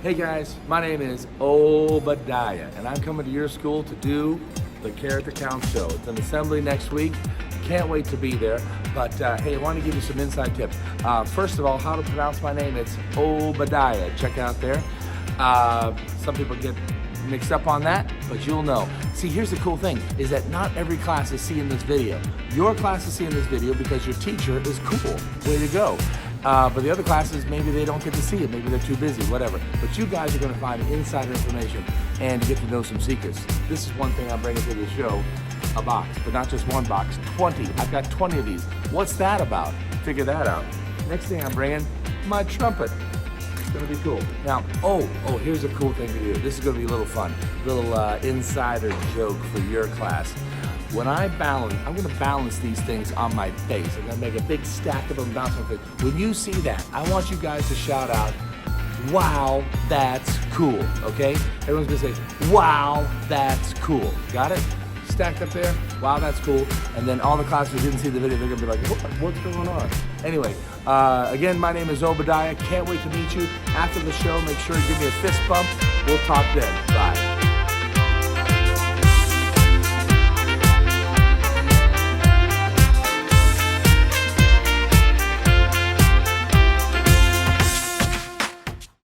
Hey guys, my name is Obediah, and I'm coming to your school to do the Character Count Show. It's an assembly next week. Can't wait to be there. But hey, I want to give you some inside tips. First of all, how to pronounce my name. It's Obediah. Check it out there. Some people get mixed up on that, but you'll know. See, here's the cool thing, is that not every class is seeing this video. Your class is seeing this video because your teacher is cool. Way to go. But the other classes, maybe they don't get to see it. Maybe they're too busy, whatever. But you guys are going to find insider information and get to know some secrets. This is one thing I'm bringing to the show, a box, but not just one box, 20. I've got 20 of these. What's that about? Figure that out. Next thing I'm bringing, my trumpet. It's going to be cool. Now, here's a cool thing to do. This is going to be a little fun. Little insider joke for your class. When I balance, I'm going to balance these things on my face. I'm going to make a big stack of them bounce on my face. When you see that, I want you guys to shout out, "Wow, that's cool." Okay? Everyone's going to say, "Wow, that's cool." Got it? Stacked up there. Wow, that's cool. And then all the classes who didn't see the video, they're going to be like, what's going on? Anyway, again, my name is Obediah. Can't wait to meet you. After the show, make sure you give me a fist bump. We'll talk then. Bye.